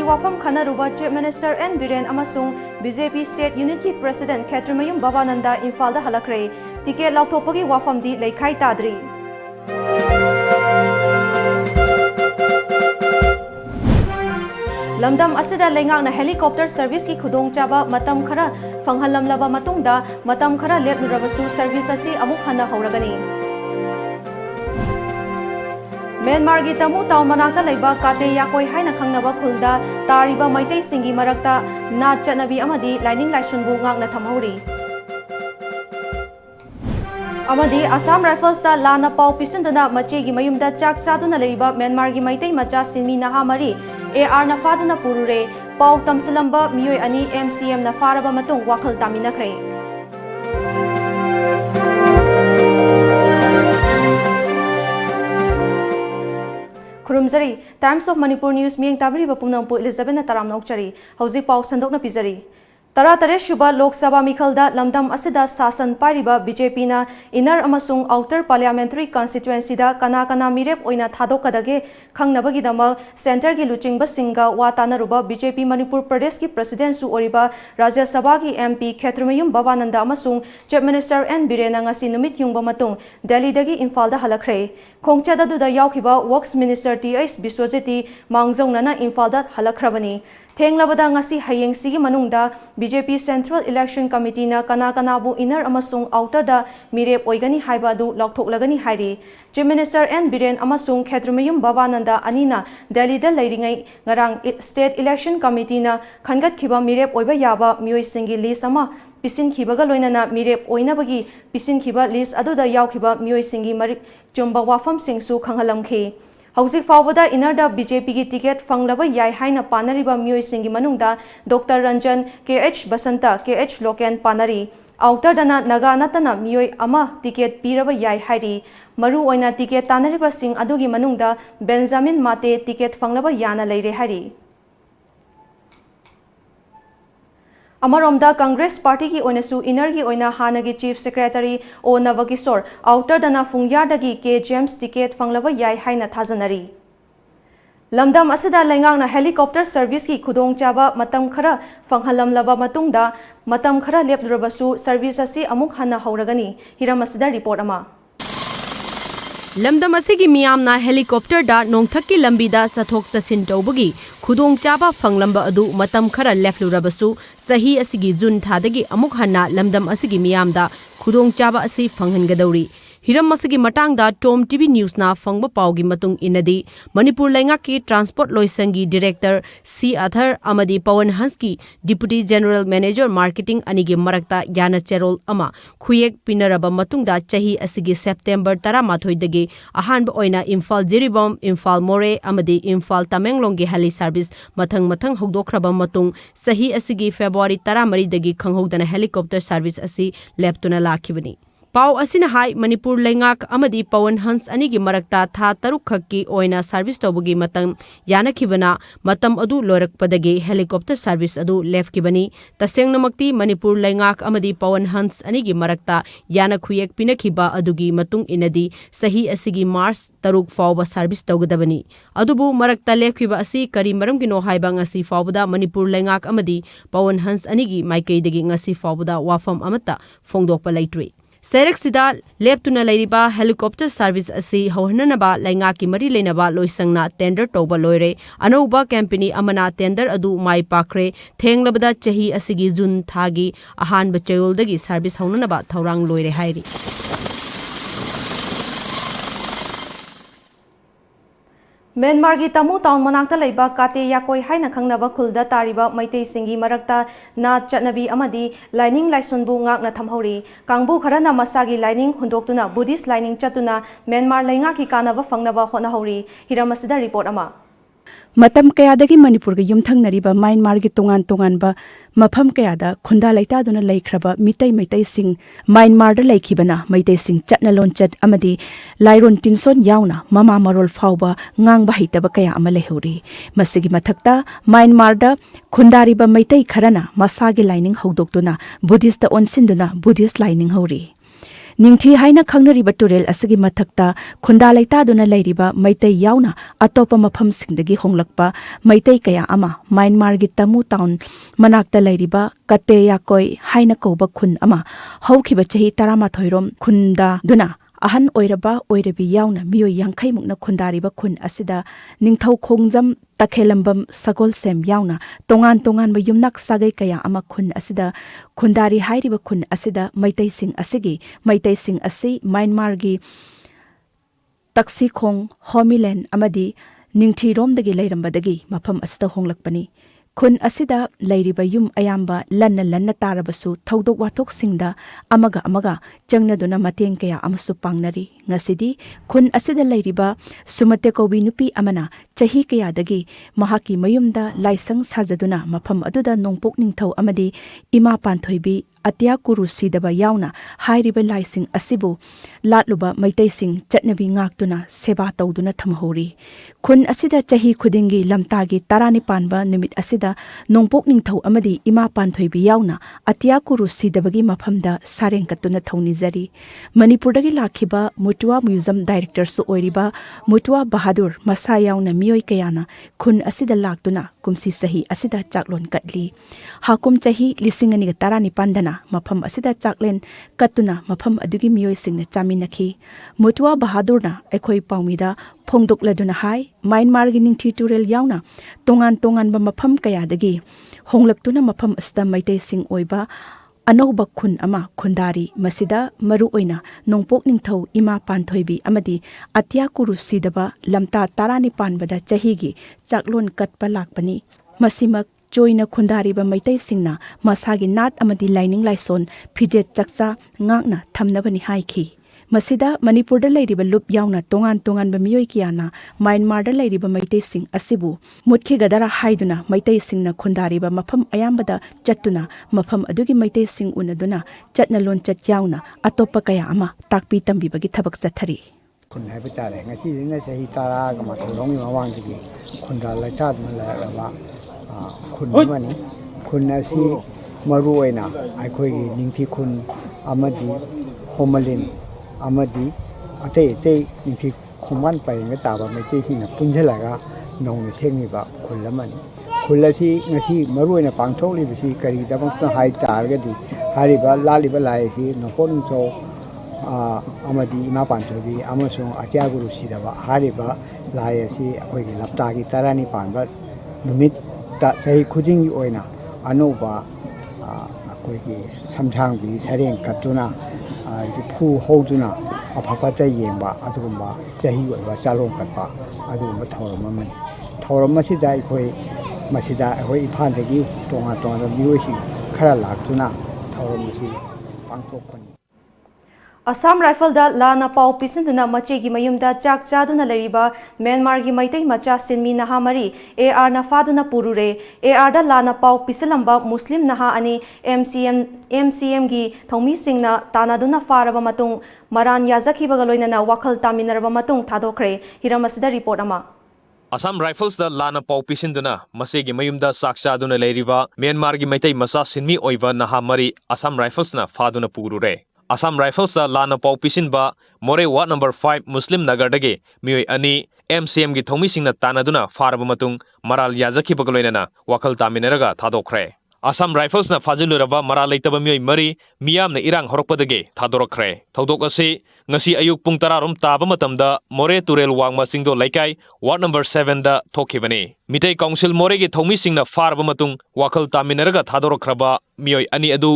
की वाफम खनरुबा चीफ मिनिस्टर एन बीरेन अमसुंग बीजेपी स्टेट यूनिट की प्रेसिडेंट खेत्रमयुम बाबानंदा इम्फाल हलक्रे टिकेट लाउथोपगी वाफम दी लेखाई ताद्री लमदम असिदा लेंगांगना हेलीकॉप्टर सर्विस की खुदोंगचाबा मतम खरा फंगहलमलबा मतुंगदा मतम खरा लेपलुरबसु सर्विस असि अमुक हन्ना हौरगनी म्यांमार की तमु ताउ मनाक्ता लैबा काते याकोई हाइना खंगनबा खुलदा तारिबा मैतै सिंगी मरक्ता नाट चनबी अमदी लाइनिंग लाइसुनबु ngángna थमहौरी अमदी आसाम राइफल्स दा लाना पाउ पिसंदना मचेगी मयुमदा चाक चादुना लैबा म्यांमार की मैतै मचा सिंमी नहा मरी AR ना फादुना पुरुरे पाउ तमसलंबा मियोय अनि MCM ना फारबा मतुंग वाखल तामिनखरे खुरुमजरी टाइम्स ऑफ मणिपुर न्यूज मियंग ताबरी बपुनंपु एलिजाबेथ ना तराम नौचरी हौजी पाउ संदोकना पिजरी तरातरे शुबा लोकसभा मिखलदा लमदम असिदा शासन पारिबा बीजेपी ना इनर अमसुंग आउटर पार्लियामेंटरी कॉन्स्टिट्यूएंसी दा कना कना मिरेप ओइना थादोकदगे खंगनबगीदमक सेंटर की लुचिंगबा सिंगा वातानरुबा बीजेपी मणिपुर प्रदेश की प्रेसिडेंट सु ओरिबा राज्य सभा की MP खेत्रमयुम बाबानंदा अमसुंग chief minister N Biren ngasi नुमित युंगबा मतुंग दिल्ली दगी इम्फाल दा हलखरे खोंगचादुदा यावखिबा वर्क्स मिनिस्टर TS बिश्वजिती मांगजौनना इम्फाल दा हलखरबनी थेंगलबदा ngasi hayeng sigi manungda BJP Central Election Committee na kana kanabu inner amasung outer da mirep oigani haiba du lakthoklagani hairi Chief Minister N Biren amasung Khetrumeyum Babananda anina Delhi da leiringai ngarang State Election Committee na khangat khiba mirep oiba yaba mioi singi list ama pisin khibaga loinana mirep oinabagi pisin khiba list aduda yaukhiba mioi singi mari chumba wafam singsu khanghalamkhi हौजिक फाउबदा इनरदा BJP की ticket फंगलबा याय हाइना पानरिबा मियोय सिंगी मनुंगदा doctor Ranjan KH Basanta KH Loken पानरी आउटर दना नगा नतना मियोय अमा टिकेट पीरबा याय हाइरी मरु ओइना टिकेट तानरिबा सिंग अदुगी मनुंगदा बेंजामिन माते टिकेट फंगलबा याना लेरे हाइरी अमरोमदा कांग्रेस पार्टी की ओनसु इनर की ओइना हानगी चीफ सेक्रेटरी ओ नवकिशोर आउटर दना फुंगयारदगी के जेम्स टिकेट फंगलबा याय हाइना थाजनरी लमदम असिदा लेंगांगना हेलीकॉप्टर सर्विस की खुदोंगचाबा मतम खरा फंगहलमलबा मतुंगदा मतम खरा लेपलुरबसु सर्विस असि अमुक हन्ना हौरगनी हिरम असिदा रिपोर्ट अमा लमदम असिगी मियामना हेलीकॉप्टर दा नोंगथक्की लंबीदा सथोक ससिन तौबगी खुदोंगचाबा फंगलंबा अदु मतम खरा लेफ्लुरबसु सही असिगी जुन थादगी अमुक हन्ना लमदम असिगी मियामदा खुदोंगचाबा असि फंगहनगदौरी हिरम असिगी मटांगदा टॉम टीवी न्यूज ना फंगबा पाउगी मतुंग इनदी मणिपुर लेंगा की transport लोइसंगी director C Athar अमदी Pawan Hans की डिप्यूटी जनरल मैनेजर मार्केटिंग अनिगी मरक्ता याना चेरोल अमा खुयेक पिनरबा मतुंगदा चही असिगी सेप्टेम्बर 13 दगी अहानबा ओइना इम्फाल जिरिबम इम्फाल मोरे अमदी इम्फाल तमेंगलोंगी हेली सर्विस मथंग मथंग हौदोखरबा मतुंग सही असिगी फेब्रुआरी 13 दगी खंगहौदना हेलीकॉप्टर सर्विस असि लेप्तुना लाखिबनी पाउ असिना हाई मणिपुर लेंगाक अमदी पवन हंस अनिगी मरक्ता था तरुक खक्की ओइना सर्विस तौबगी मतम यानखिबना मतम अदु लोरकपदगी हेलीकॉप्टर सर्विस अदु लेफकिबनी तसेंगनमक्ति मणिपुर लेंगाक अमदी पवन हंस अनिगी मरक्ता याना खुयेक पिनखिबा अदुगी मतुंग इनदी सही असिगी मार्च तरुक फाउबा सर्विस तौगदबनी अदुबु मरक्ता लेफकिबा असि करी मरमगिनो हाइबा ngasi फाउबदा Manipur लेंगाक अमदी Pawan Hans अनिगी माइकैदगी ngasi फाउबदा वाफम अमता फोंगदोकपा लैट्री सेरेक्सिदा लेप्तुना लैरिबा helicopter service असि हौहननबा लैंगा की मरी लेनबा लोइसंगना टेंडर तौबा लोइरे अनौबा कंपनी अमना टेंडर अदु माइ पाखरे थेंगलबदा चही असिगी जुन थागी अहानबा चयोलदगी सर्विस हौननबा थौरांग लोइरे हाइरी म्यांमार की तमु टाउन मनाक्ता लैबा काते याकोई हाइना खंगनबा खुलदा तारिबा मैतै सिंगी मरक्ता नाट चनबी अमदी लाइनिंग लाइसुनबु ngángna थमहौरी कांगबु खरना मसागी लाइनिंग हुंदोक्तुना बुद्धिस्ट लाइनिंग चतुना म्यांमार लैंगा की कानबा फंगनबा होनहौरी हिरमसिदा रिपोर्ट अमा मतम कयादगी मणिपुर के युमथंगनरिबा म्यांमार की तोंगान तोंगानबा मफम कयादा खुंदा लैतादुना लैख्रबा मितै मैतै सिंग म्यांमार दा लैखिबना मैतै सिंग चटनलोन चट अमदी लाइरोन तिनसोन यावना ममा मरोल फाउबा ngángba हैतबा कया अमा लेहौरी मसिगी मथक्ता म्यांमार दा खुंदारिबा मैतै खरना मसागी लाइनिंग हौदोक्तुना बुद्धिस्ट ओनसिनदुना बुद्धिस्ट लाइनिंग हौरी Ningthi haina khangnariba turel asigi mathakta khunda laitaduna leiriba maitai yauna atopa mafam singdagi honglakpa maitai kaya ama Myanmar gi Tamu town manakta leiriba Kateya koi haina koba khun ama haukiba chahi 13 rom khunda duna ahan oiraba oirabi yauna miyo yankhai mukna khundariba khun asida ningthau khongjam takhelambam sagol sem yauna tongan ba yumnak sagai kaya ama khun asida khundari hairiba khun asida maitai sing asi Myanmar gi taksi khong homilen amadi ningthi rom dagi leirambadagi mafam asida honglakpani khun asida leiriba yum ayamba lanna tarabasu thodok watok singda amaga changna duna mateng kaya amasu pangnari ngasidi khun asida leiriba sumate kobi nupi amana chahi kaya dagi mahaki mayumda laisang sajaduna mafam aduda nongpok ningthau amadi ima panthoibi Atia kuru sidaba yauna hairiba laising asibu latluba maitai sing chatnabi ngaktuna seba tawduna thamhori khun asida chahi khudingi lamtagi 12 ba numit asida nongpok ningthau amadi ima panthoibi yauna atia kuru sidabagi mafamda sareng katuna thaunijari Manipur dagi lakhiba Mutua Museum Director su oiriba Mutua Bahadur masa yauna miyoi kayana khun asida laktuna kumsi sahi asida chaklon katli hakum chahi lisingani 12 dana mafam asida chaklen katuna mafam adugi miyoi singna chaminakhi Mutua Bahadurna ekhoi paumida phongdokladuna hai Myanmar gi ningthi turel yauna tongan ba mafam kayadagi honglaktuna mafam asda maitai sing oiba anoba khun ama khundari masida maru oina nongpok ningthau ima panthoibi amadi atia kuru sidaba lamta 12 bada chahigi chaklon katpa lakpani masimak joina khundari ba maitai singna masagi nat amadi lining laison phijet chakcha ngakna thamnabani haikhi masida Manipur da leiriba lup yauna tongan ba miyoi kiana Myanmar da leiriba maitai sing asibu mutkhi gadara haiduna maitai singna khundari ba mafam ayambada chattuna mafam adugi maitai sing unaduna chatna lon chat yauna atopa kaya ama takpi tambi bagi thabak chathari khun hai bachare ngasi dina chahi tara ga ma thorong mawang gi khunda laitad ma la ba khun mani khun asi maru oina aikhoi gi ningthi khun amadi homalin amadi atei ningthi khoman pai nga taba maitai hina punjalaga nong thengni ba khulamani khulasi ngasi maru oina pangthokli bisi kari dabang hai targa di hariba laliba lai hi nopon cho amadi ima panthobi amasong atia guru sidaba hariba lai asi akoi gi lapta gi tarani panba numit ta sahi khuding oina anoba akoi gi samthang bi sareng katuna phu hoduna apapata yemba adugumba sahi oiba chalong katpa adugumba thawram masi dai khoi masida hoi iphandagi tonga miyosi khara laktuna thawram masi pangthokpani Assam Rifle da lana pau pisinduna machegi mayumda chak chaduna leriba Myanmar gi maitai macha sinmi naha mari AR na faduna purure AR da lana pau pisilamba Muslim naha ani MCM gi thomi singna tanaduna faraba matung maran yazakhi bagaloina na wakhal taminaraba matung thadokre hiramasida report ama Assam Rifles da lana pau pisinduna masegi mayumda sakcha duna leriba Myanmar gi maitai macha sinmi oiva naha mari Assam Rifles na faduna purure Assam Rifles da lana pau pisinba More Ward number 5 Muslim Nagar dagi miyoi ani MCM gi thomi singna tanaduna faraba matung maral yazakhi bagaloina wakhal taminaraga thadokre Assam Rifles na faziluraba maral leitaba miyoi mari miyamna irang horokpadagi thadorokre thodok ase ngasi ayuk pung 10 rom taba matamda More Turel wangma singdo laikai Ward number 7 da thokibani mitai council More gi thomi singna faraba matung wakhal taminaraga thadorokraba miyoi ani adu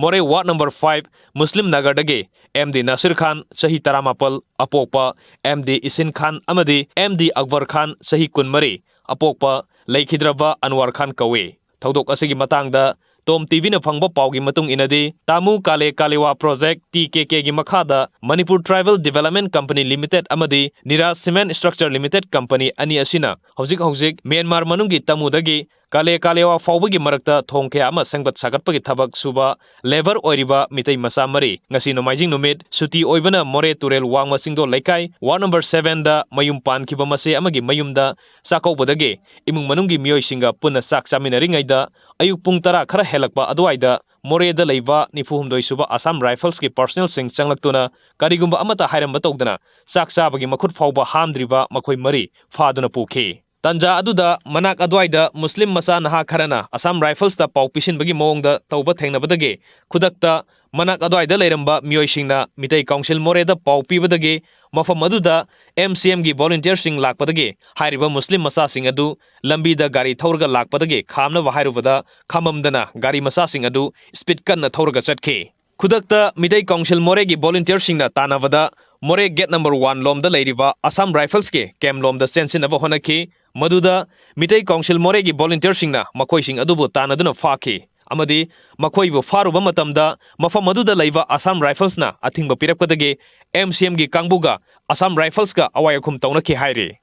More Ward number 5 Muslim Nagar dagi MD Nasir Khan Sahi Taramapal Apokpa MD Isin Khan Amadi MD Akbar Khan Sahi Kunmari Apokpa Laikhidraba Anwar Khan Kawe Thodok asigi matangda Tom TV na phangba paugi matung inadi Tamu Kalewa Project TKK gi makhada Manipur Tribal Development Company Limited amadi Nira Cement Structure Limited Company ani asina hojik Myanmar manungi Tamu dagi Kale Kalewa Fawbagi Marakta Thongke Ama Sangbat Sagatpagi Tabak Suba Lever Oiriba Mitay Masa Mari Ngasi Nomaijing Numit Suti Oibana More Turel Wangma Singdo Laikai 1 number 7 da Mayum Pan Kiba Mase Amagi Mayumda Sakau Badage Imung Manungi Miyoi Singa Puna Sak Saminaringaida Ayuk Pung Tara Khara Helakpa Aduaida More da Leiba Nifuhumdoi Suba Assam Rifles ki Personal Sing Changlakuna Karigumba Amata Hairam Batogdana Sak Sabagi Makut Fawba Hamdriba Makoi Mari Faduna Puki Tanja aduda manak adwaida Muslim masa naha kharana Assam Rifles ta pau pisin bagi mongda tauba thengna badage khudakta manak adwaida leiramba miyoi singna mitai council more da pau pi badage mafam aduda MCM gi volunteer sing lakpadage hairiba Muslim masa sing adu lambi da gari thorga lakpadage khamna wahairubada khamamdana gari masa sing adu speed kan na thorga chatke khudakta mitai council more gi volunteer singna tanavada more gate number 1 lom da leiriba Assam Rifles ke kem lom da sensin ava honaki Maduda Mitai Council Moregi volunteer singna makoi sing adubu tanaduna faki amadi makoi bu faruba matamda mafam maduda laiva Assam Rifles na athingba pirapkadage MCM gi kangbuga Assam Rifles ka awayakhum tauna ki hairi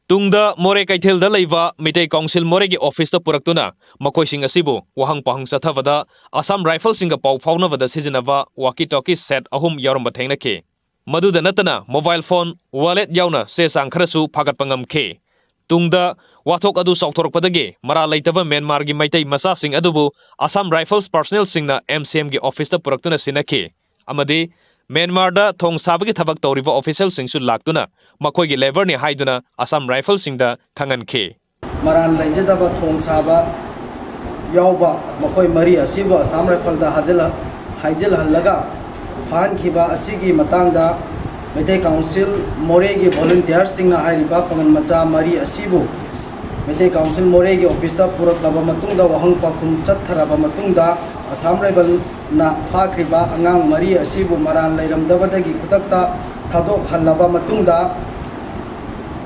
tungda more kaithel da laiva Mitai Council Moregi office ta puraktuna makoi sing asibu wahang pahang sathavada Assam Rifles singa pau faunavada sizinava walkie talkie set ahum yaramba thengna ke maduda natana mobile phone wallet yauna se sangkharasu phagat pangam ke Tungda wathok adu sauthorokpadage mara laitaba Myanmar gi maitai masa sing adubu Assam Rifles personnel singna MCM gi office ta puraktuna sinake amadi Myanmar da thong sabagi thabak tawriba official singsu laktuna makoi gi labor ni haiduna Assam Rifles singda thangan ke maran laijadaba thong saba yawba makoi mari asiba Assam Rifle da haijil halaga fan khiba asigi matangda Mitai Council Moregi volunteer singna hairiba pangan macha mari asibu Mitai Council Moregi office purak laba matungda wahang pakhum chatharaba matungda Assam Rifle na fakriba angang mari asibu maran lairamdabadagi kutakta thadok halaba matungda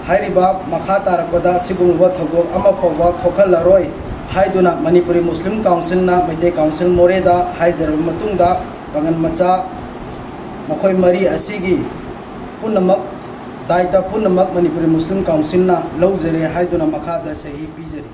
hairiba makha tarakpada sibungwa thagok ama phawba thokhalaroi haiduna Manipuri Muslim Council na Mitai Council Moreda haijar matungda pangan macha makoi mari asigi Punamak daida punamak Manipuri Muslim Council na laujare haiduna makhada sahi pijari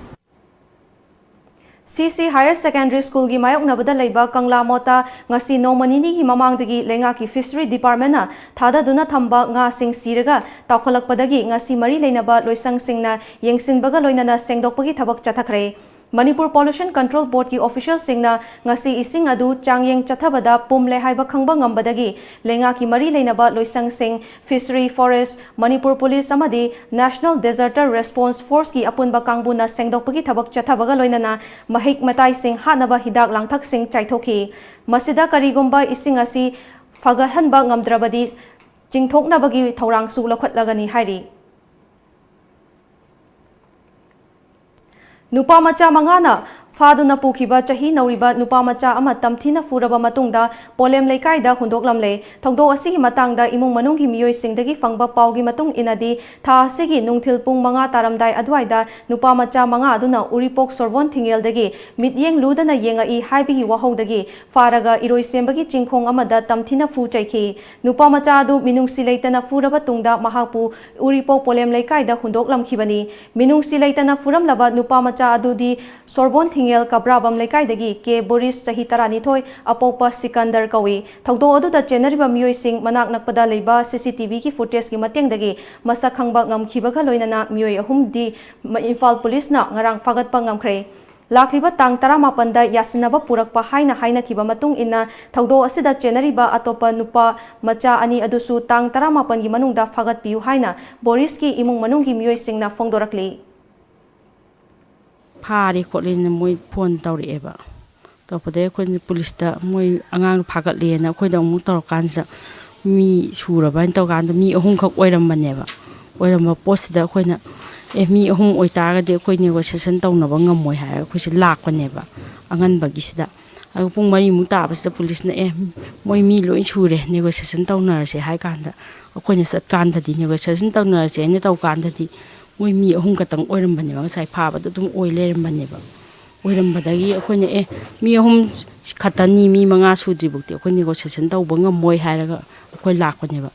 CC Higher Secondary School gi mayok nabada leiba Kangla Mota ngasi nomanini hi mamangdagi lenga ki Fishery Department na thada duna thamba nga sing siraga tawkhalakpadagi ngasi mari leinaba loisang singna yengsinbaga loinana sengdokpagi thabak chathakre Manipur Pollution Control Board ki official singna ngasi ising adu changyeng chathabada pumle haiba khangba ngambadagi lenga ki mari leinaba loisang sing Fishery Forest Manipur Police amadi National Disaster Response Force ki apunba kangbuna sengdokpagi thabak chathabaga loinana mahik matai sing hanaba hidak langthak sing chaithoki masida karigomba ising asi fagahanba ngamdrabadi jingthoknabagi thorang su lokhatlagani hairi Nupa macha mangana Faduna Pukiba Chahi Nauriba Nupa Macha ama Tamthina Furaba Matungda Polem Leikaida Hundoklamle Thongdo Asigi Matangda Imung Manungi Miyoi Singdagi Fangba Paugi Matung Inadi Tha Asigi Nungthil Pung Manga Taramdai Adwaida Nupa Macha Manga Aduna Uripok Sorvon Thingeldagi Mityeng Ludana Yenga I Haibihi Wahodagi Faraga Iroi Sembagi Chingkhong amada Tamthina Fu Chaiki Nupa Macha adu Minung Sileitana Furaba Tungda Mahapu Uripok Polem Leikaida Hundoklam Khibani Minung Sileitana Furam Laba Nupa Macha adu di Sorbon Thingel Kabrabam Lekaidagi Ke Boris Chahitarani Thoi Apopa Sikandar Kawi Thogdo aduda Chenariba Miyoi Sing Manak Nakpada Leiba CCTV ki footage ki matengdagi masak khangba ngamkhibaga loinana miyoi ahum di Imphal Police na ngarang fagatpa ngamkhre Lakliba tang 18 da yasinaba purakpa haina kiba matung inna thogdo asida Chenariba atopa nupa macha ani adusu tang 18 gi manungda fagat piu haina Boris ki imung manunggi miyoi sing na fongdorakli Pari kotlin moy phone tawrieba tawpade khoi police da moy angang phagat lena khoi da mu tor kansa mi sura ban taw kan mi ahum khak oiram maneba oiram post da khoi na mi ahum oita ga de khoi negotiation tawnaba ngamoi ha khoi se lak paneba angan bagi sida ag pung mari mu ta bas da police na moy mi loi sure negotiation tawnar se hai kan da khoi ne sat kan da di negotiation tawnar se ne taw kan da di Moy mi ahum katang oiram bane ba sai pha ba dum oiler bane ba oiram badagi akhoi ne mi ahum khatani mi manga sudri bukti akhoi negotiation taw banga moi hairaga akhoi lak bane ba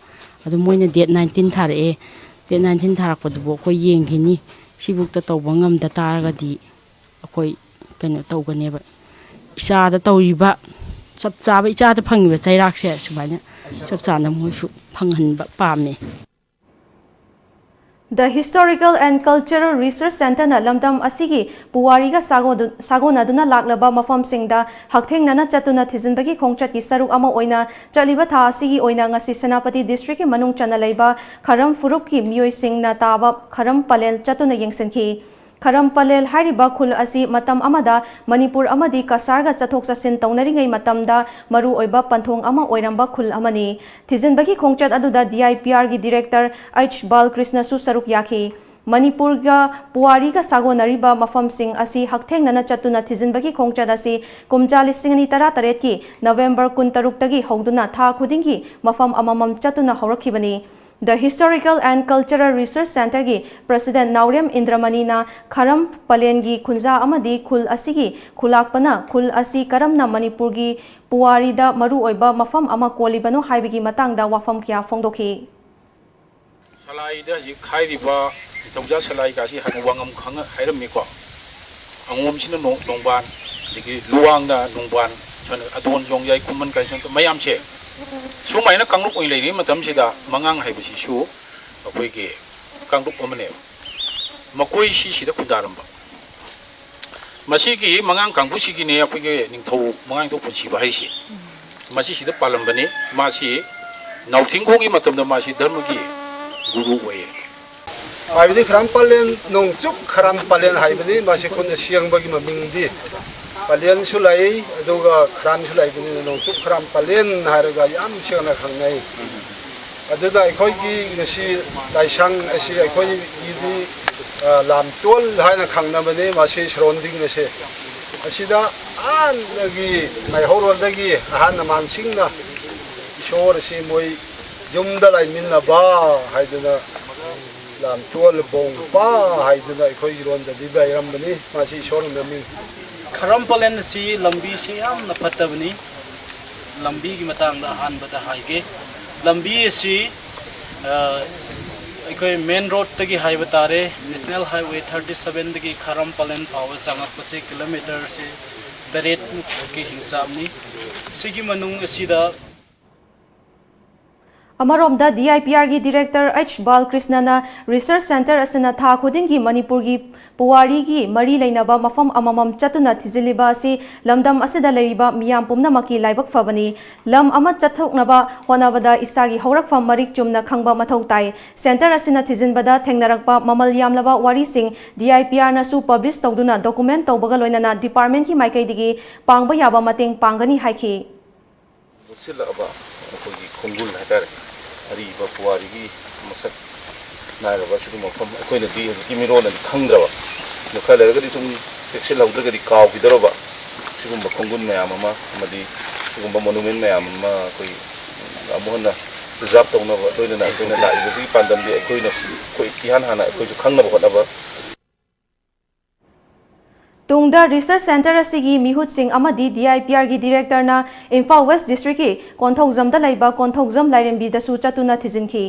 adu moina date 19 thare date 19 tharak padu bo akhoi yenghini sibuk ta taw bangam da taraga di ꯑꯩꯈꯣꯏ ꯀꯩꯅꯣ ꯇꯧꯒꯅꯦꯕ ꯏꯆꯥꯗ ꯇꯧꯔꯤꯕ ꯆꯞ ꯆꯥꯕ ꯏꯆꯥꯗ ꯐꯪꯉꯤꯕ ꯆꯩꯔꯥꯛꯁꯦ ꯁꯨꯃꯥꯏꯅ ꯆꯞ ꯆꯥꯅ ꯃꯣꯏꯁꯨ ꯐꯪꯍꯟꯕ ꯄꯥꯝꯃꯦ The Historical and Cultural Research Center na lamdam asigi puwariga sagonaduna laklaba mafamsingda hakthengnana chatuna thizinbagi khongchatki saruk ama oina chaliba tha asigi oina ngasi Senapati District ki manung chana leiba Kharam Furup ki mioisingna taba Kharam Palel chatuna yengsenki Kharam Palel hariba khul asi matam amada Manipur amadi kasarga chathok chasin taunaringai matamda maru oiba panthong ama oiramba khul amani thizinbagi khongchat aduda DIPR gi director H Balkrishna su saruk yakhi Manipur ga puwari ga sagonariba mafam sing asi hakthengnana chatuna thizinbagi khongchat asi kumja lisingani tara taret ki November 13 tagi hoduna tha khudingi mafam amamam chatuna horakhibani The Historical and Cultural Research Center gi President Naurem Indramani na Kharam Palen gi khunja amadi khul asigi khulakpana khul asi karamna Manipur gi puwari da maru oiba mafam ama kolibano haibigi matangda wafam kya phongdokhi Salai da ji khairi ba tongja salai ka si han wangam khang hairam mi ko angom sin nongban digi luang da nongban chon adon jong yai kuman kai chon mayam che sumaina kangluk oi leini matam sida mangang haiba si su akoi ge kangluk amane makoi si da kudaram ba masi gi mangang kangbu si gi ne akoi ge ningthau mangang to punsi ba hai si masi si da palam bani ma si nauthing khong gi matam da ma si dharma gi guru oye Haibini Kharam Palen nongchup Kharam Palen haibini masi khun siang bagi mamingdi Palen sulai aduga Kharam sulai bini nongchup Kharam Palen haraga yam siangna khangnai aduda akhoi gi ngasi laisang asi akhoi gi lamtol haina khangna bani masi surrounding nase asida an lagi mai horol lagi ahan mansingna ishor si moi jumda lai minna ba haiduna lam tual bong pa haiduna akhoi ron da dibai rambani masi ishor mami Kharam Palen si lambi si yam na patabani lambi gi matang da han bata haige lambi si akhoi main road tagi haiba tare National Highway 37 tagi Kharam Palen power sangak pase kilometer se daret ki hingsam ni sigi manung asida Amaromda DIPR gi Director H Balkrishna na Research Center asina tha khuding gi Manipur gi puwari gi mari leinaba mafam amamam chatuna thiziliba asi lamdam asida leiba miyam pumna maki laibak fabani lam ama chathoknaba honabada isagi haurakfam marik chumna khangba mathau tai center asina thizinbada thengnarakpa mamal yamlaba wari sing DIPR na su publish tawduna document tawbaga loinana department ki maikai digi pangba yaba mateng pangani haiki silaba akhoi khongul hatare ari ba puwari gi masak nairaba sidu mafam akoina di ki mirona khangdraba no khala ga di sum section laudra ga di kaw gidaroba sigumba khongun mayam ama madi sigumba monument mayam ma koi amuhna reserve tawna ba doina na doina la ibi pandam di akoina koi ihan hana akoi ju khangna ba ba Tungda Research Center asigi mihut sing amadi DIPR gi Director na Imphal West District ki Konthaujam da laiba Konthaujam Lairembi da su chatuna thizinki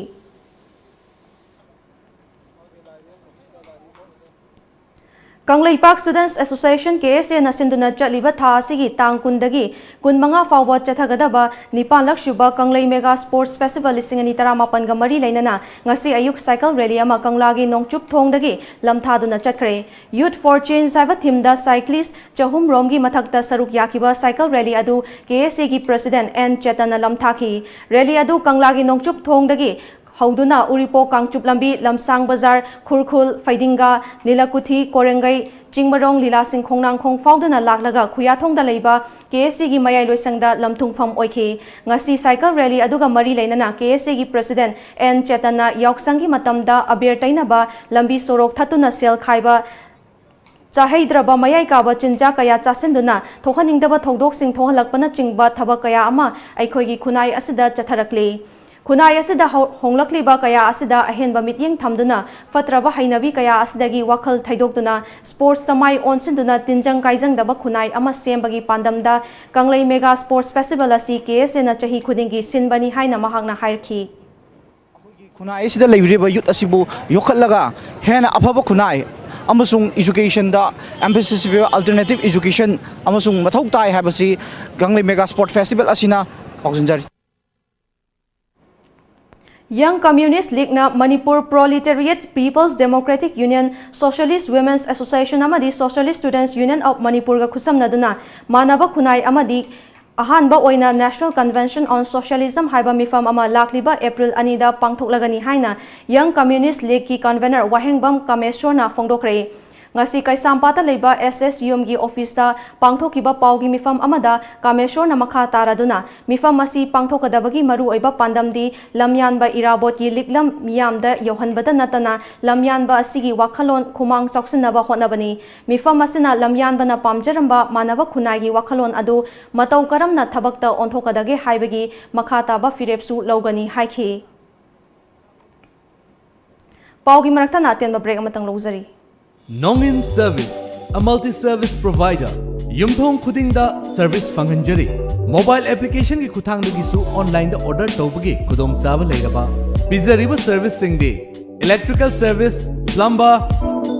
Kanglaipak Students Association KSA na sinduna chatliba tha asigi tang kundagi kunmanga fawba chathagadaba Nipal Lakshuba Kanglai Mega Sports Festival lisingani taramapan ga mari leinana ngasi ayuk cycle rally ama Kanglagi nongchup thongdagi lamthaduna chatkre Youth for Change saiba thimda cyclist chahum romgi mathakta saruk yakiba cycle rally adu KSA gi President N Chetana lamthaki rally adu Kanglagi nongchup thongdagi Hauduna Uripo Kangchup Lambi Lamsang Bazar Khurkhul Faidinga Nilakuthi Korengai Chingmarong Lila Sing Khongnang Khong Fauduna Laklaga Khuyathong da leiba KSA gi mayai loisangda lamthungpham oikhi ngasi cycle rally aduga mari leinana KSA gi President N Chetana yauksangi matamda abir tainaba lambi sorok thatuna sel khaiba Chahedraba mayai kaba chinja kaya chasinduna thohaningdaba thodok sing thohalakpana chingba thaba kaya ama aikhoi gi khunai asida chatharakli Kunai asida honglakliba kaya asida ahenba mityeng thamduna fatraba hainabi kaya asidagi wakhal thaidokduna sports samai onsinduna tinjang kaijang daba kunai ama sembagi pandamda Kanglai Mega Sports Festival asi KSA na chahi khudingi sinbani haina mahakna hairki Kunai asida leibireba youth asibu yokhallaga hena afaba kunai amasung education da emphasis be alternative education amasung mathau tai habasi Ganglei Mega Sport Festival asina paujinjari. Young Communist League na Manipur Proletariat People's Democratic Union, Socialist Women's Association amadi Socialist Students Union of Manipur ga khusamna duna manaba khunai amadi ahanba oina National Convention on Socialism haiba mifam ama lakliba April 2 da pangthoklagani haina Young Communist League ki convener Wahengbam Kameshona phongdokre. Ngasi Kaisampata leba SSUM gi office ta pangthokiba paugi mifam amada Kameshor na makha taraduna mifam masi pangthokadabagi maru oiba pandamdi lamyanba irabot gi liklam miyamda yohanbada natana lamyanba asigi wakhalon khumang choksinaba honabani mifam masina lamyanba na pamjaramba manaba khunagi wakhalon adu matau karamna thabakta onthokadage haibagi makha taba firepsu logani haikhi paugi marakta na tenba break amatang lozari. Nongin Service, a multi-service provider. Yumthong khudingda service fanghanjari. Mobile application ki khuthangdagi su online da order tawbagi khudong chaba leiraba. Pizariba service singdi electrical service, plumber,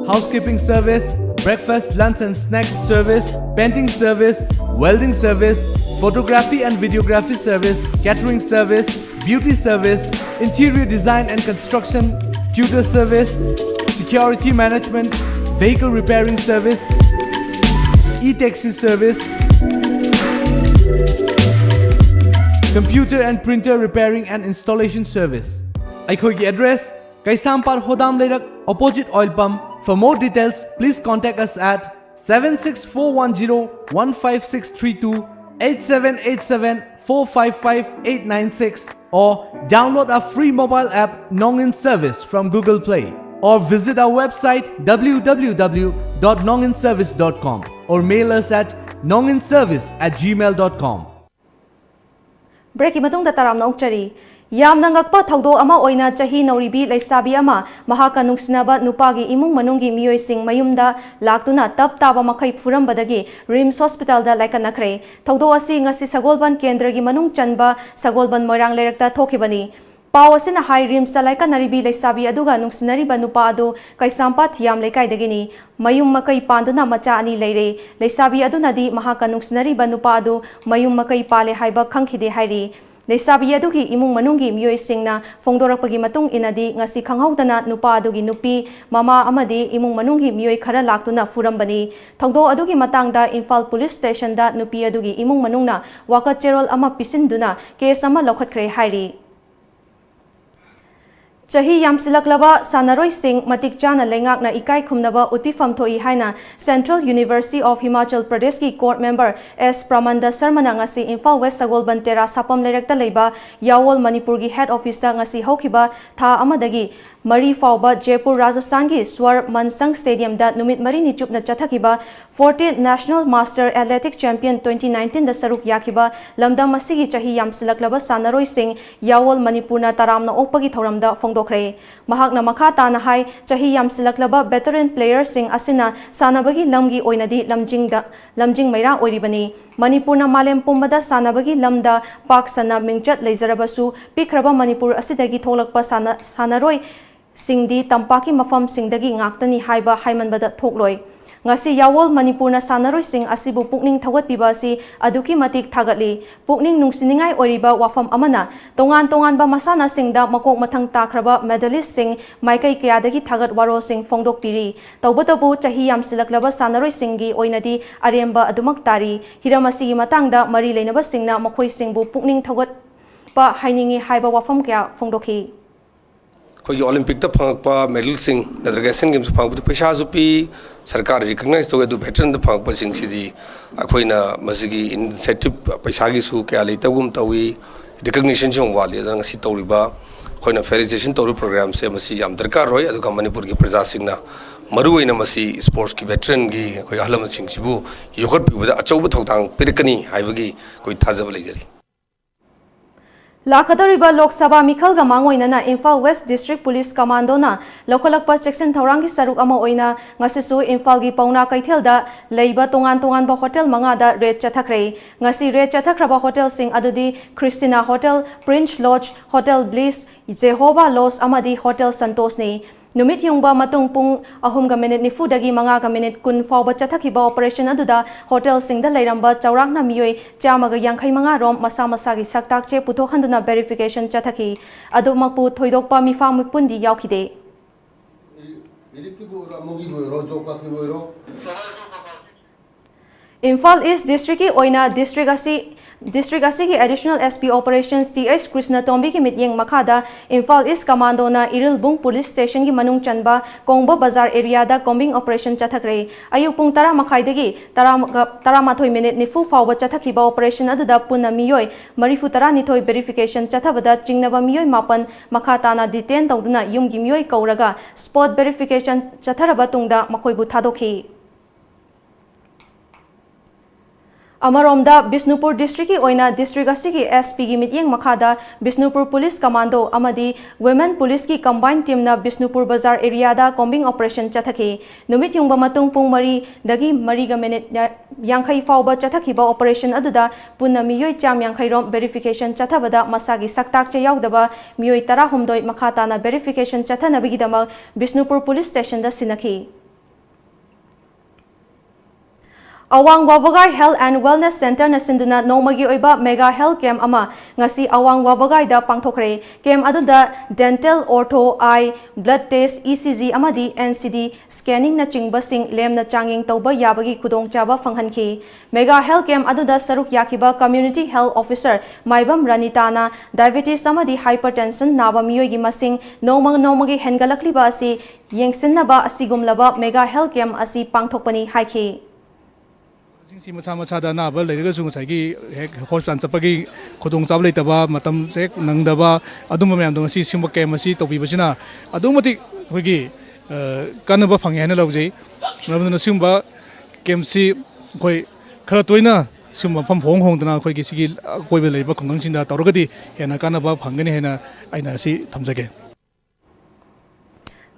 housekeeping service, breakfast, lunch and snacks service, painting service, welding service, photography and videography service, catering service, beauty service, interior design and construction, tutor service, security management, vehicle repairing service, e-taxi service, computer and printer repairing and installation service. Aikhogi address Kaisampar Hodam Leirak opposite oil pump. For more details, please contact us at 76410-15632, 8787-455-896 or download our free mobile app Nongin Service from Google Play. Or visit our website www.nonginservice.com or mail us at nonginservice@gmail.com. Break imatung da taram na ukchari. Yamna ngakpa thawdo ama oina chahi nauribi laisabi ama mahaka nungsinaba nupagi imung manungi miyoi sing mayumda laktuna tap taba makai furambadagi Rims Hospital da laikanakre. Thawdo asi ngasi Sagolban Kendra gi manung chanba Sagolban Moirang Leirakta thokibani. Pau asina hai Rims laika naribi laisabi aduga nungsinariba nupa adu Kaisampa Thiam Leikaidagini mayum makai panduna macha ani leire laisabi adunadi mahaka nungsinariba nupa adu mayum makai pale haiba khangkhide hairi laisabi adugi imung manungi miyoi singna phongdorakpagi matung inadi ngasi khanghaudana nupa adugi nupi mama amadi imung manungi miyoi khara laktuna furambani thongdo adugi matangda Imphal Police Station da nupi adugi imung manungna waka cherol ama pisinduna case ama lokhatkre hairi. Chahi yamsilaklaba sanaroi sing matik chana lengak na ikai khumnaba utpifam thoi haina Central University of Himachal Pradesh ki court member S Pramanda Sharma na ngasi Imphal West Sagolban Tera sapam lerekta leiba Yawol Manipur gi head office ta ngasi hokiba tha amadagi Mari Fauba Jaipur Rajasthan ki Swar Mansang Stadium da numit mari ni chupna chathakiba 40th National Master Athletic Champion 2019 da saruk yakiba lamda masigi chahi yamsilaklaba sanaroi sing Yawol Manipur na taramna okpagi thoramda phongdokre mahakna makha tana hai chahi yamsilaklaba veteran player sing asina sanabagi lamgi oinadi lamjing maira oiribani Manipur na malem pumbada sanabagi lamda pak sana mingchat leizarabasu pikraba Manipur asidagi tholakpa sanaroi singdi tampaki mafam singdagi ngaktani haiba haimanbada thokloi ngasi Yawol Manipur na sanaroi sing asibu pukning thawat pibasi aduki matik thagatli pukning nungsiningai oriba wafam amana tongan ba masana singda makok mathang takraba medalist sing maikai kayadagi thagat waro sing phongdok piri tawbatabu chahi yamsilaklaba sanaroi singi oinadi aremba adumak tari hiramasi gi matangda mari leinaba singna makhoi singbu pukning thagat pa hainingi haiba wafam kya phongdokhi कोई Olympic ता फंगपा medal सिंग नदरगा Asian games फंगपा पैसा जुपी सरकार recognise तो दु veteran the फंगपा Singh Sidi अखोइना मसिगी incentive पैसा गी सु क्या लेतगुम तवी रिकॉग्निशन जों वाली अदंग सि तौरिबा अखोइना फेलिसिटेशन तौरु प्रोग्राम से मसि याम दरकार रोय अदुगा मणिपुर की प्रजा सिंगना मरुइना मसि स्पोर्ट्स की वेटरन गी कोई अहलम सिंग सिबु योगत पिबदा अचौब थौतांग पिरकनी हाइबगी कोई थाजब लेजरी Lakadoriba Lok Sabha Mikhal ga mangoina na Imphal West District Police Commando na lokalakpa section thaurangi saruk ama oina ngasisu Imphal gi pauna kaithelda leiba tongan ba hotel manga da red chathakre ngasi red chathakraba hotel sing adudi Christina Hotel, Prince Lodge, Hotel Bliss, Jehovah Lodge amadi Hotel Santos ni नुमित युंगबा मतुंग पुंग अहुमगा minute निफुदगी मंगागा minute कुन फाउबा चथखिबा operation अदुदा hotel सिंगदा लैरंबा चौरांगना मियोय चामगा यांखै मंगा रोम मसा मसागी सक्ताकचे पुथोहंदुना verification चथखि अदुमकपु थोइदोकपा मिफा मुपुंदी यावखिदे इम्फाल ईस्ट डिस्ट्रिक्ट की ओइना डिस्ट्रिक्ट की additional SP operations TS Krishna Tombi की मित्येंग मखादा इम्फाल ईस्ट कमांडोना इरिलबुंग पुलिस स्टेशन की मनुंग चनबा कोंगबा बाजार एरिया दा कोम्बिंग ऑपरेशन चथखरे अयुक पुंग 10 मखाइदगी 13 मिनिट निफु फाउबा चथखिबा ऑपरेशन अदुदा पुन्ना मियोय मरिफु 12 वेरिफिकेशन चथबदा चिंगनबा मियोय मापन मखाताना डिटेन तौदुना युमगी मियोय कौरगा स्पॉट वेरिफिकेशन चथरबा तुंगदा मखोइबु थादोखि अमरोमदा बिष्णुपुर डिस्ट्रिक्ट की ओइना डिस्ट्रिक्ट असिगी एसपी की मित्येंग मखादा बिष्णुपुर पुलिस कमांडो अमदी वुमेन पुलिस की कंबाइन टीम ना बिष्णुपुर बाजार एरिया दा कोम्बिंग ऑपरेशन चथखि नुमित युंगबा मतुंग पुंग मरी दगी मरीगा मिनिट यांखै फाउबा चथखिबा ऑपरेशन अदुदा पुन्ना मियोय चाम यांखै रोम वेरिफिकेशन चथबदा मसागी सक्ताकचे यावदबा मियोय 13 मखाताना वेरिफिकेशन चथनबगिदमक बिष्णुपुर पुलिस स्टेशन दा सिनखि Awang Wabagai Health and Wellness Center na sinduna nomagi oiba mega health camp ama ngasi Awang Wabagai da pangthokre camp aduda dental ortho eye blood test ECG amadi NCD scanning na chingba sing lem na changing tauba yabagi kudong chaba phanghanki mega health camp aduda saruk yakiba community health officer maibam ranitana diabetes amadi hypertension naba miyoi gi masing nomagi hengalakliba asi yengsinnaba asigumlaba mega health camp asi pangthokpani haiki सी मचा मचादा नाब लेरगसु ngसाigi hospital chapagi khudong chab leitaba matam se nangdaba adum myam dong si simba kem si tobibasina adumati hoigi kanaba phangi hana lawjei mabuna simba kem si khoi khara toina simba pham phong hong dana khoi gi sigi koibe leiba khongang sinda torgadi hena kanaba phangani hena aina si thamjage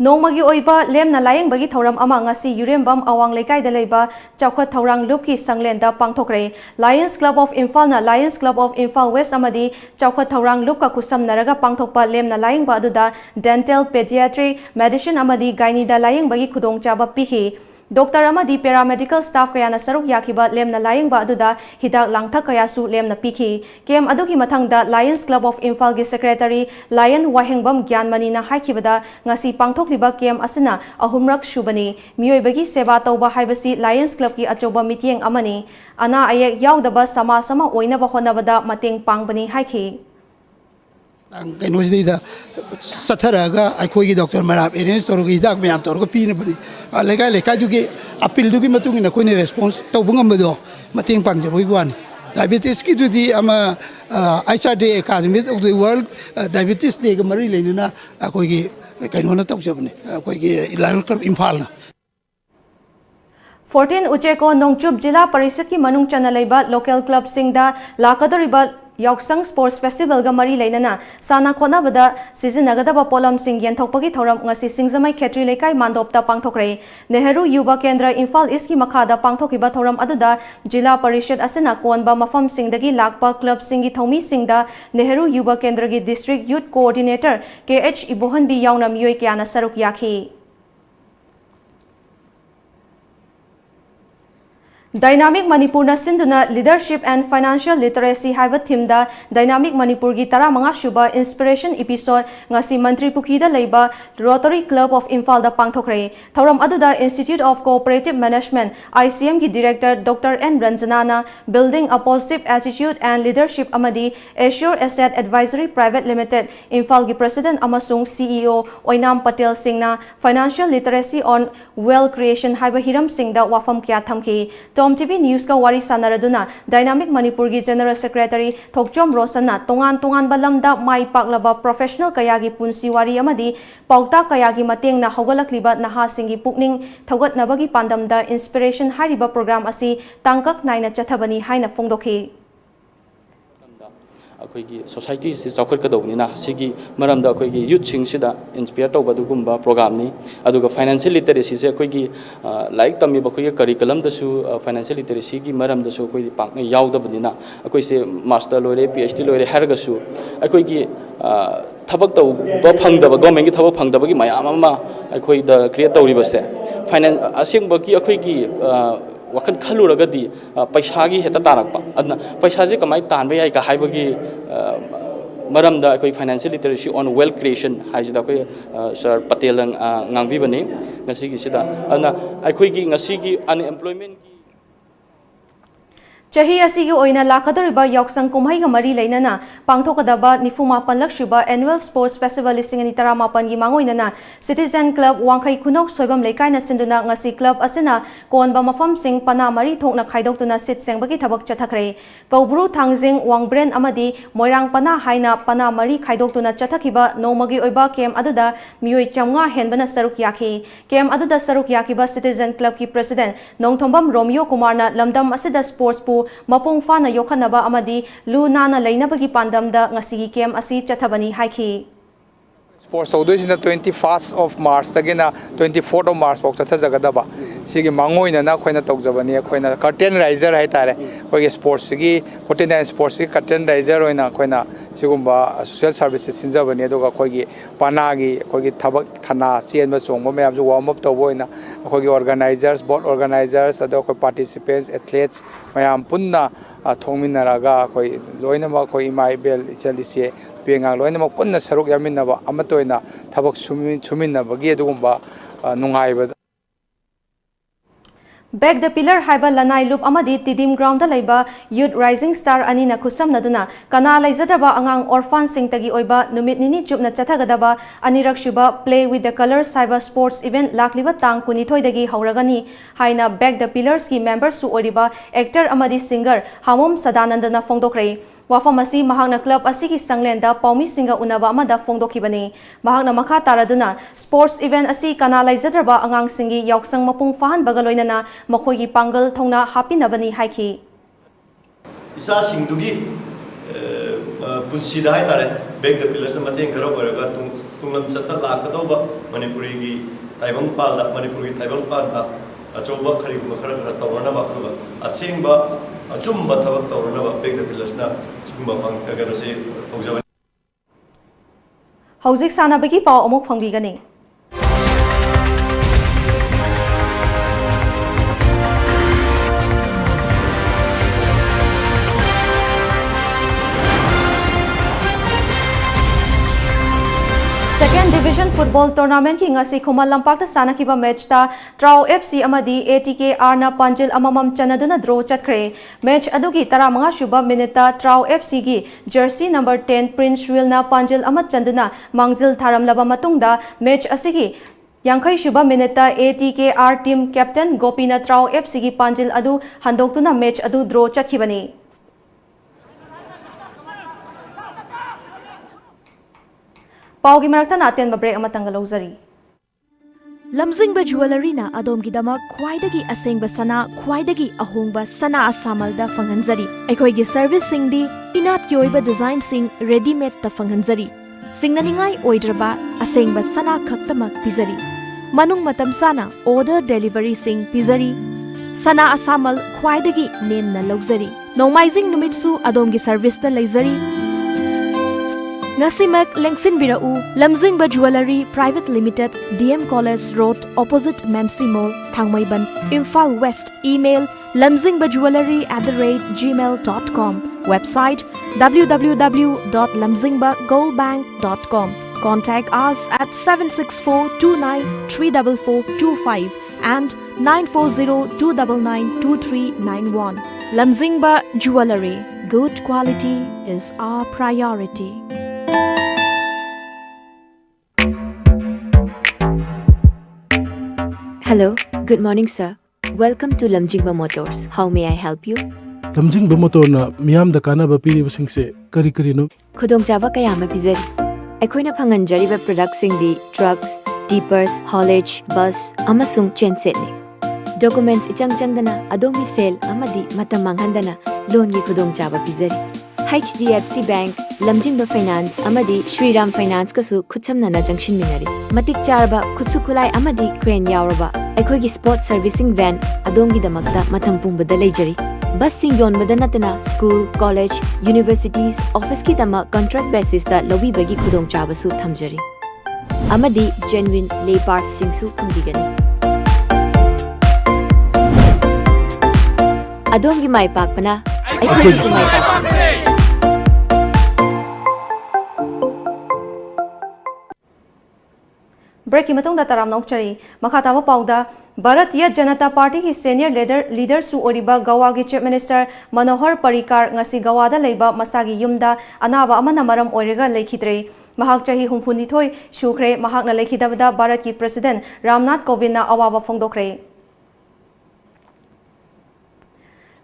नोंमगी ओइबा लेमना लायंग बगी थौरम अमा ngasi युरेमबम awang lekai da leiba chawkhat thorang loop ki sanglen da pangthokre Lions Club of Imphal na Lions Club of Imphal West amadi chawkhat thorang loop ka kusam naraga pangthokpa lemna laying ba aduda dental pediatric medicine amadi gynae da laying bagi khudong chaba pihi Doctor amadi paramedical staff kaya na saruk yakiba lemna laying ba aduda hidak langthak kaya su lemna pikhi kem adugi mathangda Lions Club of Imphal gi secretary Lion Wahengbam Gyanmani na haikibada ngasi pangthokliba kem asina ahumrak shubani miyoi bagi seba tauba haibasi Lions Club ki achoba mityeng amani ana ayek yaudaba sama oina ba honabada mateng pangbani haiki कहीं सथरगा अखोगी doctor मराब arrange तौर हिदाक ma'am तौर पीनबनी लेका लेकाजुगी अपीलदुगी मतुंग इन अखोने response तौबंगमदो मतेंग पांगजबोई वानी diabetes की दुदी अमा आईचाडे academy of the world diabetes day के मरी लेना अखोगी कहीं तौजबने अखोगी लायन क्लब इम्फाल 14 उचेको नोंगचुब जिला परिषद की मनुंग चना लेबा लोकल क्लब सिंगदा लाकदरिबा याउसंग स्पोर्ट्स फेस्टिवल गा मरी लेना साना खोनाबदा सिजनगदबा पोलम सिंग यंथोकपगी थौरम ngasi सिंगजमai खेत्री लेकाई मांदोपता पांगथोकरे नेहरू युवा केंद्र इम्फाल ईस्ट की मखादा पांगथोकिबा थौरम अदुदा जिला परिषद असना कोनबा मफम सिंगदगी लाकपा क्लब सिंगी थौमी सिंगदा नेहरू युवा केंद्र की district youth coordinator KH Ibohan बी याउना मियोय क्याना सरुक याखी Dynamic Manipur na sinduna leadership and financial literacy haiba theme da Dynamic Manipur gi 15 shuba inspiration episode ngasi Mantri Pukhi da leiba Rotary Club of Imphal da pangthokre thoram aduda Institute of Cooperative Management ICM gi director Dr. N Ranjanana building a positive attitude and leadership amadi Assure Asset Advisory Private Limited Imphal gi president amasung CEO Oinam Patel Singh na financial literacy on wealth creation haiba hiram singh da wafam kya thamki Tom TV News ka wari sanaraduna Dynamic Manipur gi General Secretary Thokchom Rosana tongan balamda mai paklaba professional kayagi punsi wari amadi pauta kayagi mateng na hogalakliba naha singi pukning thogat nabagi pandamda inspiration hariba program asi tangkak naina chathabani haina fongdokhi अखोगी society से चौखटकदौबनीना सिगी मरमदा अखोगी youth सिंगसिदा inspire तौबदुगुम्बा प्रोग्रामनी अदुगा फाइनेंशियल लिटरेसी से अखोगी लाइक तमी बखोगी करिकुलम दसु फाइनेंशियल लिटरेसी की मरमदसु अखोगी पाकने यावदबनीना अखोइसे मास्टर लोरे PhD लोरे हरगसु अखोगी थबक तौबा फंगदबा गवर्नमेंट की थबक फंगदबगी मयाम अमा ꯑꯩꯈꯣꯏꯗ ꯀ꯭ꯔꯤꯌꯦꯠ ꯇꯧꯔꯤꯕꯁꯦ ꯑꯁꯦꯡꯕꯒꯤ ꯑꯩꯈꯣꯏꯒꯤ ꯋꯥꯈꯜ ꯈꯜꯂꯨꯔꯒꯗꯤ ꯄꯩꯁꯥꯒꯤ ꯍꯦꯛꯇ ꯇꯥꯔꯛꯄ ꯑꯗꯨꯅ ꯄꯩꯁꯥꯁꯦ ꯀꯃꯥꯏꯅ ꯇꯥꯟꯕ ꯌꯥꯏ ꯀ ꯍꯥꯏꯕꯒꯤ ꯃꯔꯝꯗ ꯑꯩꯈꯣꯏ ꯐꯥꯏꯅꯥꯟꯁꯤꯌꯦꯜ ꯂꯤꯇꯔꯦꯁꯤ ꯑꯣꯟ ꯋꯦꯜꯊ ꯀ꯭रिꯌꯦꯁꯟ ꯍꯥꯏꯁꯤꯗ ꯑꯩꯈꯣꯏ ꯁꯔ ꯄꯇꯦꯜꯅ ꯉꯥꯡꯕꯤꯕꯅꯤ ꯉꯁꯤꯒꯤꯁꯤꯗ ꯑꯗꯨꯅ ꯑꯩꯈꯣꯏꯒꯤ ꯉꯁꯤꯒꯤ ꯑꯟꯑꯦꯝꯄ꯭ꯂꯣꯏꯃꯦꯟꯒꯤ ꯆꯍꯤ ꯑꯁꯤꯒꯤ ꯑꯣꯏꯅ ꯂꯥꯛꯀꯗꯧꯔꯤꯕ ꯌꯥꯎꯁꯪ ꯀꯨꯝꯍꯩꯒ ꯃꯔꯤ ꯂꯩꯅꯅ ꯄꯥꯡꯊꯣꯛꯀꯗꯕ 94ꯂꯛ ꯁꯨꯕ ꯑꯦꯅꯨꯑꯦꯜ ꯁ꯭ꯄꯣꯔꯠꯁ ꯐꯦꯁꯇꯤꯚꯦꯜ 2018ꯒꯤ ꯃꯥꯡꯑꯣꯏꯅꯅ ꯁꯤꯇꯤꯖꯦꯟ ꯀ꯭ꯂꯕ ꯋꯥꯡꯈꯩ ꯈꯨꯅꯧ ꯁꯣꯏꯕꯝ ꯂꯩꯀꯥꯏꯅ ꯁꯤꯟꯗꯨꯅ ꯉꯁꯤ ꯀ꯭ꯂꯕ ꯑꯁꯤꯅ ꯀꯣꯟꯕ ꯃꯐꯝꯁꯤꯡ ꯄꯅꯥ ꯃꯔꯤ ꯊꯣꯛꯅ ꯈꯥꯏꯗꯣꯛꯇꯨꯅ ꯁꯤꯠ ꯁꯦꯡꯕꯒꯤ ꯊꯕꯛ ꯆꯠꯊꯈ꯭ꯔꯦ ꯀꯧꯕ꯭ꯔꯨ ꯊꯥꯡꯖꯤꯡ ꯋꯥꯡꯕ꯭ꯔꯦꯟ ꯑꯃꯗꯤ ꯃꯣꯏꯔꯥꯡ ꯄꯅꯥ ꯍꯥꯏꯅ ꯄꯅꯥ ꯃꯔꯤ ꯈꯥꯏꯗꯣꯛꯇꯨꯅ ꯆꯠꯊꯈꯤꯕ ꯅꯣꯡꯃꯒꯤ ꯑꯣꯏꯕ ꯀꯦꯝ ꯑꯗꯨꯗ ꯃꯤꯑꯣꯏ 500 ꯍꯦꯟꯕꯅ ꯁꯔꯨꯛ ꯌꯥꯈꯤ ꯀꯦꯝ ꯑꯗꯨꯗ ꯁꯔꯨꯛ ꯌꯥꯈꯤꯕ ꯁꯤꯇꯤꯖꯦꯟ ꯀ꯭ꯂꯕꯀꯤ ꯄ꯭ꯔꯦꯁꯤꯗꯦꯟꯠ ꯅꯣꯡꯊꯣꯝꯕꯝ ꯔꯣꯃꯤꯌꯣ ꯀꯨꯃꯥꯔꯅ ꯂꯝꯗꯝ ꯑꯁꯤꯗ ꯁ꯭ꯄꯣꯔꯠꯁꯄꯨ ꯃꯄꯨꯡ ꯐꯥꯅ ꯌꯣꯛꯈꯠꯅꯕ ꯑꯃꯗꯤ ꯂꯨ ꯅꯥꯟꯅ ꯂꯩꯅꯕꯒꯤ ꯄꯥꯟꯗꯝꯗ ꯉꯁꯤꯒꯤ ꯀꯦꯝ ꯑꯁꯤ ꯆꯠꯊꯕꯅꯤ ꯍꯥꯏꯈꯤ स्पोर्ट्स तौदोइसिना 21 ऑफ मार्च तगिना 24 ऑफ मार्च फॉक चथजगदबा सिगी मांगोइना अखोइना तौजबनी अखोइना कर्टेन राइजर है तारे अखोइगे स्पोर्ट्स की 49 स्पोर्ट्स की कर्टेन राइजर होइना अखोइना सिगुम्बा सोशल सर्विसेस सिंजबनी अदुगा अखोइगे पानागी अखोइगे थबक थना चेनबा चोंगबा मयामजु वार्म अप तौबोइना अखोइगे ऑर्गेनाइजर्स बोर्ड ऑर्गेनाइजर्स अदो अखोइ पार्टिसिपेंट्स एथलीट्स मयाम पुन्ना थोंमिनरागा अखोइ लोइनमा अखोइ इमा इबेल इचलिसे पेंगा लोइनमा पुन्ना सरुक यामिनबा अमतोइना थबक सुमिनबगी अदुगुम्बा नुंगाइबा Back the Pillar haiba lanai loop amadi tidim ground da laiba youth rising star anina khusamnaduna kana laizadaba angang orphan sing tagi oiba numit nini chupna chathagadaba anirak shuba play with the colors haiba sports event lakliba tang kunithoi dagi hauragani haina Back the Pillars ki members su oriba actor amadi singer Hamom Sadanandana fongdokre wafam asi mahakna club asigi sanglenda paumi singa unaba amada fongdokhibani mahakna makha taraduna sports event asi kana laizadraba angang singi yauksang mapung fahan bagaloinana makhoi pangal thongna hapinabani haiki isa singdugi punsida hai tare Back the Pillars mateng khara boraga tunglam chatta lakadauba manipuri gi taibang palda manipuri gi taibang palda achoba khari gu khara khara tawrana ba khuba asengba achumba thabak tawrana ba Back the Pillars na sugumba fang agaro se pogjaban hauzik sanabagi pau amuk phangbigani Second Division Football Tournament ki ngasi Khumal Lampak ta sanakiba match ta Trau FC amadi ATKR na Panjil amamam chanaduna draw chatkre match adugi 15 shuba minute ta Trau FC gi jersey number 10 Prince Will na Panjil amat chanduna mangzil tharamlaba matungda match asigi Yankai shuba minute ta ATKR team captain Gopina Trau FC gi Panjil adu handoktuna match adu draw chatkibani Paugi marakta na aten break amatang galawzari. Lamjingba jewelry na adom-gidamak khwaidagi asengba sana khwaidagi ahongba sana asamalda fanghanjari. Aikhoigi service singdi inat ki oiba design sing ready made ta fanghanjari. Singnaningai oidraba asengba sana khaktamak pizari. Manung matam sana order delivery sing pizari. Sana asamal khwaidagi name na lawzari. Nomaizing numitsu adomgi service ta leizari. Ngasimak Lengsin Birau, Lamjingba Jewelry Private Limited, DM College Road, opposite Memsi Mall, Thangmaiban, Imphal West. Email lamjingbaJewelry@gmail.com. Website www.lamjingbagoldbank.com. Contact us at 764293445 and 94029923991. Lamjingba Jewelry. Good quality is our priority. Hello, good morning sir. Welcome to Lamjingba Motors. How may I help you? Lamjingba Motor na miyam da kana ba piri basing se kari no? Khudongchaba kaya ma pizari. Aikoina phanganjariba products sing di trucks, tippers, haulage, bus, amasung chainset ne. Documents ichang-changdana adomi sale amadi matam manghandana loan gi khudongchaba pizari. HDFC Bank, Lamjingba Finance amadi Shriram Finance kasu khutsamnana junction minari. Matik charba khutsu khulai amadi crane yauraba. Aikhoigi sport servicing van adongi damakta matham pumbada leijari. Bus sing yonbada natana school, college, universities, office ki dama contract basis ta lobi bagi khudong chabasu thamjari. amadi genuine leopard singsu pangbigani. Adom gi mai pakpana aikoi gi mai pakpana. Break की मतुंग दा तराम नौचरी मखातावा पाउदा Bharatiya Janata party की senior leader सु ओरिबा गोवा की chief minister Manohar Parrikar ngasi गोवादा लेबा मसागी युमदा अनाबा अमना मरम ओइरेगा लेखिद्रे महाक चाही हुमफुनिथोय सुख्रे महाकना लेखिदबदा भारत की प्रेसिडेंट रामनाथ कोविंद अवाबा फोंदोखरे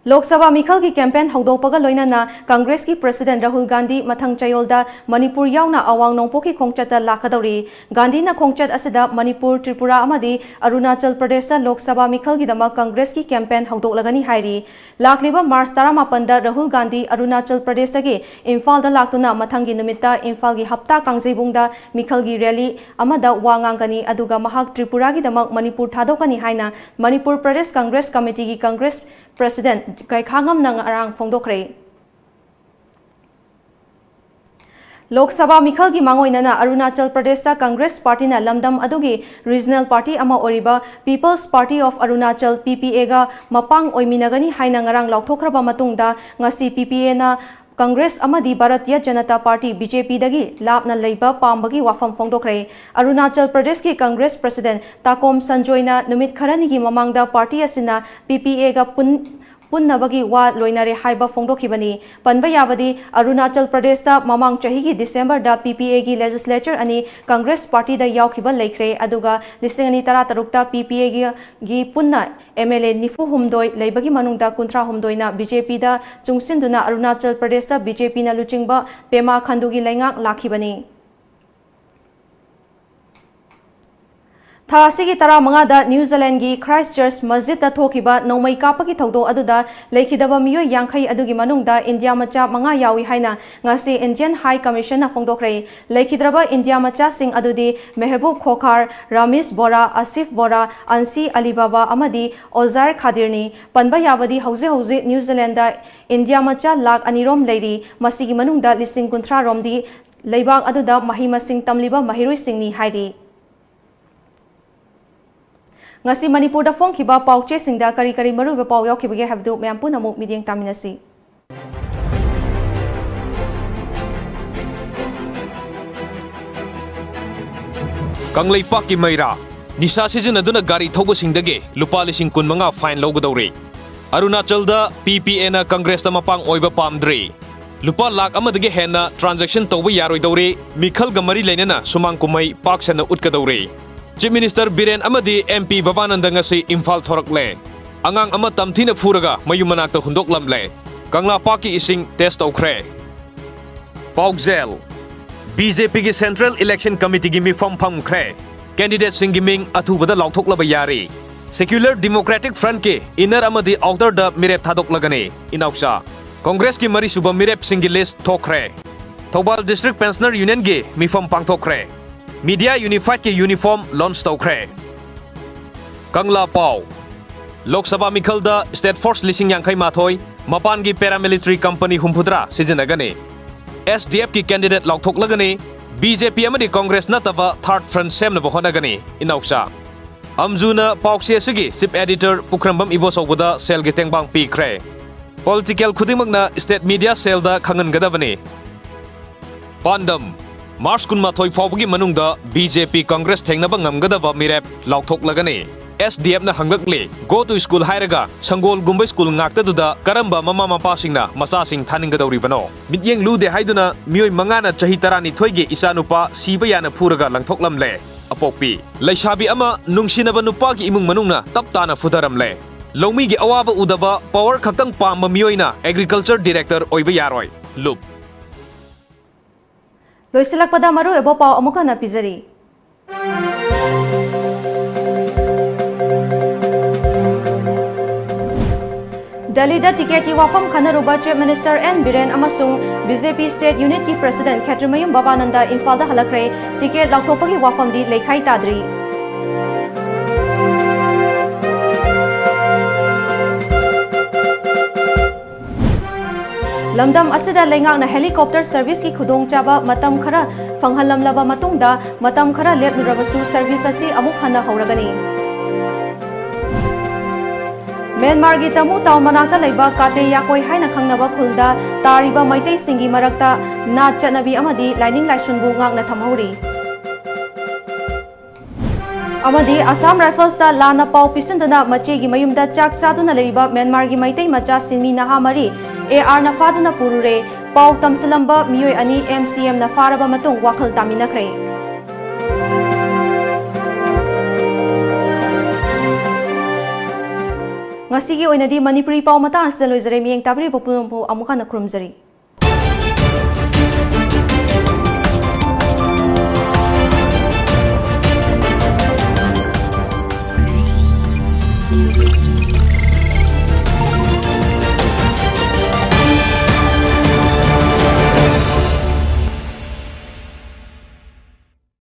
लोकसभा मिखल की कैंपेन हौदोपगा लोइनाना कांग्रेस की प्रेसिडेंट राहुल गांधी मथंग चयोलदा मणिपुर यावना अवांग नोंपोकी खोंगचत लाखदौरी गांधी ना खोंगचत असिदा मणिपुर त्रिपुरा अमदी अरुणाचल प्रदेश लोकसभा मिखल की दमा कांग्रेस की कैंपेन हौदोलगनी हाइरी लाखलिबा मार्च 18 दा राहुल गांधी अरुणाचल प्रदेश की इम्फाल दा लाक्तुना मथंगी नुमित्ता इम्फाल की हप्ता कांगजेबुंगदा मिखल की रैली अमदा वांगांगनी अदुगा महाक त्रिपुरा की दमा मणिपुर थादोकनी हाइना मणिपुर प्रदेश कांग्रेस कमिटी की कांग्रेस प्रेसिडेंट गैखांगम नंग अरांग फोंदोखरे लोकसभा मिखल की मांगोइनना अरुणाचल प्रदेश कांग्रेस पार्टी ना लमदम अदुगी रीजनल पार्टी अमा ओरिबा People's party of Arunachal PPA गा मपांग ओइमिनगनी हाइना ngarang लाउथोखरबा मतुंगदा ngasi पीपीए ना Congress अमदी Bharatiya Janata party BJP दगी लापना लेबा पांबगी वाफम फोंदोखरे अरुणाचल प्रदेश की कांग्रेस प्रेसिडेंट ताकोम संजोयना नुमित खरनी की ममांगदा पार्टी असिना पीपीए गा पुन्नबगी वा लोइनरे हाइबा फोंदोखिबनी पनबा याबदी अरुणाचल प्रदेश दा ममांग चही की दिसंबर दा पीपीए की लेजिस्लेचर अनि कांग्रेस पार्टी दा यावखिबा लेख्रे अदुगा 2013 दा पीपीए की पुन्ना एमएलए निफु हुमदोय लेबगी मनुंगदा कुंत्रा हुमदोयना बीजेपी दा चुंगसिनदुना अरुणाचल प्रदेश दा बीजेपी ना लुचिंगबा पेमा खंडुगी लेंगाक लाखिबनी थासी की तरा मंगादा न्यूजीलैंड की क्राइस्टचर्च मस्जिद थोकिबा नौमई कापकी थौदो अदुदा लेखिदबा मियो यांखई अदुगी मनुंगदा इंडिया मचा मंगा यावी हाइना ngasi इंडियन हाई कमीशन ना फोंदोखरे लेखिद्रबा इंडिया मचा सिंह अदुदी मेहबूब खोखार रमेश बोरा आसिफ बोरा अंसी अलीबाबा अमदी ओजार खादिरनी पनबा याबदी हौजे हौजे न्यूजीलैंड दा इंडिया मचा लाख अनिरोम लेरी मसीगी मनुंगदा लिसिंग कुंथ्रा रोमदी लेबाग अदुदा मही मसिंग तमलिबा महिरुई सिंगनी हाइरी ngasi manipur da phong khiba pauche singda kari kari maru ba pau yaukibage habdu myam punamu miding taminasi Kanglaipak ki maira nisa season aduna gari thobo singdage lupa lising kun manga fine logadore Arunachal da PPA na Congress da mapang oiba pamdre lupa lakh amadage henna transaction toba yaroi dore mikhal gamari lenena sumang kumai pak sana utkadore Chief Minister Biren Amadi MP Bavananda ngasi Imphal thorakle angang ama tamthina furaga mayumanak ta hundok lamle Kangla Paki ising test okre Paukzel BJP ki Central Election Committee gi mi form pham khre candidate singiming athubada lauthok laba yari Secular Democratic Front ke inner amadi outer da mirep thadok lagane inauksa Congress ki mari suba mirep singi list thokre Thobal District Pensioner Union ge mi form pangthokre Media Unified के uniform launch तौखरे कंगला पाव लोक सभा मिखल द state force लिसिंग यांखै माथोय मपान की पैरामिलिट्री कंपनी हुमफुद्रा सिजनगने SDF की कैंडिडेट लाउथोकलगने BJP अमदी कांग्रेस नतबा थर्ड फ्रंट सेमनब होनगने इनौसा अमजुना पाउक्से सिगी चिफ एडिटर पुखरंबम इबोसौबदा सेल गे तेंगबांग पीख्रे पॉलिटिकल खुदिमकना स्टेट मीडिया सेल द खंगनगदबने पांडम March kunmathoi fawbagi manungda BJP Congress thengnaba ngamgadaba mirep laukhoklagane SDF na hanglakle go to school hairaga sangol gumbai school ngakta duda karamba mama mapa singna masa sing thaningadawri bano mityeng lude haiduna mioi mangana chahi tarani thoige isanupa siba yana phuraga langthoklamle apokpi laisabi ama nungsinaba nupa gi imung manungna taptana fudaramle lomi gi awaba udaba power khaktang pamba mioina agriculture director oiba yaroi loop लोइसिलकपदा मरु एबो पाव अमुका ना पिजरी दिल्ली दा ticket की वाफम खनरुबा chief minister N Biren अमसुंग BJP state unit की president Khetrimayum Babananda Imphal दा हलक्रे टिकेट लाउथोपगी वाफम दी लेखाई ताद्री lamdam asida leingakna helicopter service ki khudongchaba matam khara fanghalamlaba matungda matam khara leplurabasu service asi amuk hana hauragani. Myanmar gi tamu taw manakta leiba kate yakoi haina khangnaba khulda tariba maitei singi marakta na chanabi amadi lining license bu ngakna thamhori. Amadi Assam Rifles da lana pau pisindana mache gi mayumda chak saduna leiba Myanmar gi maitei macha sinmi naha mari AR na faduna purure pau tamsilamba miyoi ani MCM na faraba matung wakhal taminakre. Ngasigi oinadi Manipuri pau mata asda loizare miyeng tabri populompu amukha na krumzari.